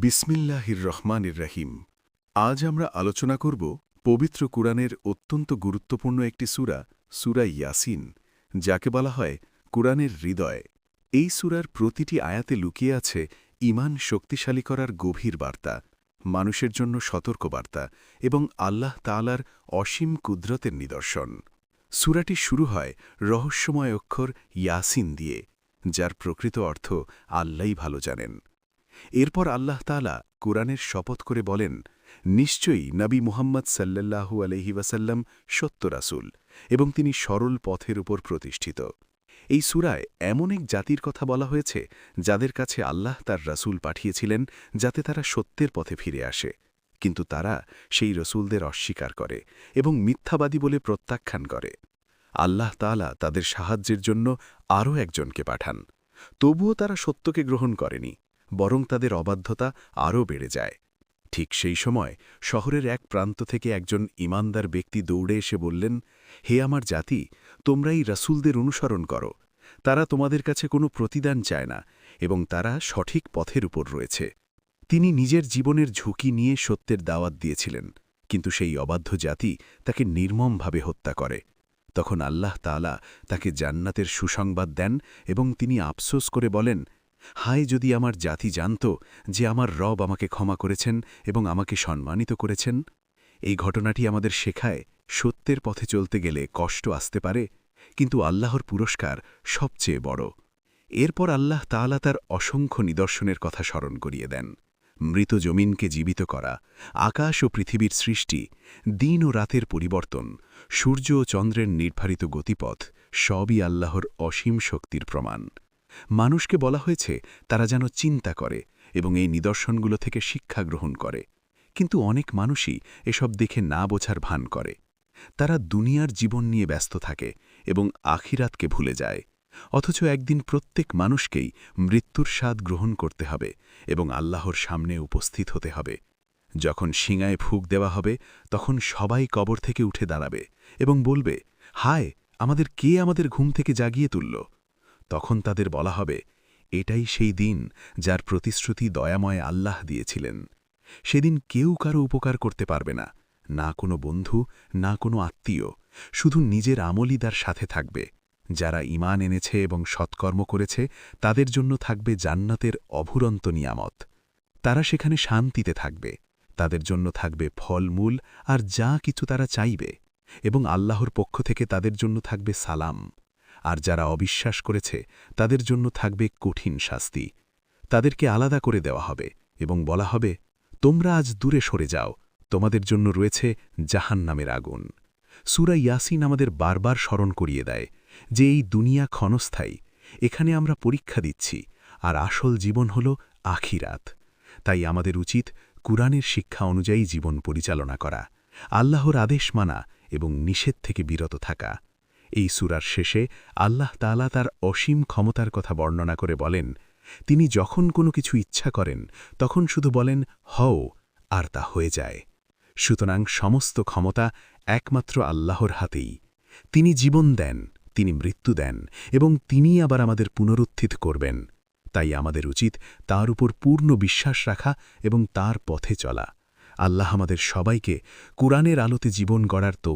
বিসমিল্লাহির রহমানির রহিম। আজ আমরা আলোচনা করব পবিত্র কুরআনের অত্যন্ত গুরুত্বপূর্ণ একটি সূরা, সূরা ইয়াসিন, যাকে বলা হয় কুরআনের হৃদয়। এই সূরার প্রতিটি আয়াতে লুকিয়ে আছে ঈমান শক্তিশালী করার গভীর বার্তা, মানুষের জন্য সতর্কবার্তা এবং আল্লাহ তাআলার অসীম কুদরতের নিদর্শন। সূরাটি শুরু হয় রহস্যময় অক্ষর ইয়াসিন দিয়ে, যার প্রকৃত অর্থ আল্লাহই ভালো জানেন। এরপর আল্লাহ তাআলা কুরআনের শপথ করে বলেন, নিশ্চয়ই নবী মুহাম্মদ সাল্লাল্লাহু আলাইহি ওয়াসাল্লাম সত্য রাসূল এবং তিনি সরল পথের উপর প্রতিষ্ঠিত। এই সূরায় এমন এক জাতির কথা বলা হয়েছে যাদের কাছে আল্লাহ তার রাসূল পাঠিয়েছিলেন যাতে তারা সত্যের পথে ফিরে আসে, কিন্তু তারা সেই রসূলদের অস্বীকার করে এবং মিথ্যাবাদী বলে প্রত্যাখ্যান করে। আল্লাহ তাআলা তাদের সাহায্যের জন্য আরও একজনকে পাঠান, তবুও তারা সত্যকে গ্রহণ করেনি, বরং তাদের অবাধ্যতা আরও বেড়ে যায়। ঠিক সেই সময় শহরের এক প্রান্ত থেকে একজন ঈমানদার ব্যক্তি দৌড়ে এসে বললেন, হে আমার জাতি, তোমরা এই রাসূলদের অনুসরণ করো। তারা তোমাদের কাছে কোনো প্রতিদান চায় না এবং তারা সঠিক পথের উপর রয়েছে। তিনি নিজের জীবনের ঝুঁকি নিয়ে সত্যের দাওয়াত দিয়েছিলেন, কিন্তু সেই অবাধ্য জাতি তাকে নির্মমভাবে হত্যা করে। তখন আল্লাহ তাআলা তাকে জান্নাতের সুসংবাদ দেন এবং তিনি আফসোস করে বলেন, হায় যদি আমার জাতি জানত যে আমার রব আমাকে ক্ষমা করেছেন এবং আমাকে সম্মানিত করেছেন। এই ঘটনাটি আমাদের শেখায়, সত্যের পথে চলতে গেলে কষ্ট আসতে পারে, কিন্তু আল্লাহর পুরস্কার সবচেয়ে বড়। এরপর আল্লাহ তাআলা তার অসংখ্য নিদর্শনের কথা স্মরণ করিয়ে দেন। মৃত জমিনকে জীবিত করা, আকাশ ও পৃথিবীর সৃষ্টি, দিন ও রাতের পরিবর্তন, সূর্য ও চন্দ্রের নির্ধারিত গতিপথ, সবই আল্লাহর অসীম শক্তির প্রমাণ। মানুষকে বলা হয়েছে তারা যেন চিন্তা করে এবং এই নিদর্শনগুলো থেকে শিক্ষা গ্রহণ করে, কিন্তু অনেক মানুষই এসব দেখে না বোঝার ভান করে। তারা দুনিয়ার জীবন নিয়ে ব্যস্ত থাকে এবং আখিরাতকে ভুলে যায়। অথচ একদিন প্রত্যেক মানুষকেই মৃত্যুর স্বাদ গ্রহণ করতে হবে এবং আল্লাহর সামনে উপস্থিত হতে হবে। যখন শিঙায় ফুঁক দেওয়া হবে, তখন সবাই কবর থেকে উঠে দাঁড়াবে এবং বলবে, হায়, কে আমাদের ঘুম থেকে জাগিয়ে তুলল? তখন তাদের বলা হবে, এটাই সেই দিন যার প্রতিশ্রুতি দয়াময় আল্লাহ দিয়েছিলেন। সেদিন কেউ কারো উপকার করতে পারবে না, না কোনো বন্ধু, না কোনো আত্মীয়, শুধু নিজের আমলই তার সাথে থাকবে। যারা ঈমান এনেছে এবং সৎকর্ম করেছে তাদের জন্য থাকবে জান্নাতের অভুরন্ত নিয়ামত। তারা সেখানে শান্তিতে থাকবে, তাদের জন্য থাকবে ফলমূল আর যা কিছু তারা চাইবে, এবং আল্লাহর পক্ষ থেকে তাদের জন্য থাকবে সালাম। আর যারা অবিশ্বাস করেছে তাদের জন্য থাকবে কঠিন শাস্তি। তাদেরকে আলাদা করে দেওয়া হবে এবং বলা হবে, তোমরা আজ দূরে সরে যাও, তোমাদের জন্য রয়েছে জাহান্নামের আগুন। সূরা ইয়াসিন আমাদের বারবার স্মরণ করিয়ে দেয় যে এই দুনিয়া ক্ষণস্থায়ী, এখানে আমরা পরীক্ষা দিচ্ছি, আর আসল জীবন হল আখিরাত। তাই আমাদের উচিত কুরআনের শিক্ষা অনুযায়ী জীবন পরিচালনা করা, আল্লাহর আদেশ মানা এবং নিষেধ থেকে বিরত থাকা। এই সূরার শেষে আল্লাহ তাআলা তার অসীম ক্ষমতার কথা বর্ণনা করে বলেন, তিনি যখন কোনো কিছু ইচ্ছা করেন তখন শুধু বলেন হও, আর তা হয়ে যায়। সুতরাং সমস্ত ক্ষমতা একমাত্র আল্লাহর হাতেই। তিনি জীবন দেন, তিনি মৃত্যু দেন এবং তিনিই আবার আমাদের পুনরুত্থিত করবেন। তাই আমাদের উচিত তার উপর পূর্ণ বিশ্বাস রাখা এবং তার পথে চলা। আল্লাহ আমাদের সবাইকে কুরআনের আলোতে জীবন গড়ার তৌফিক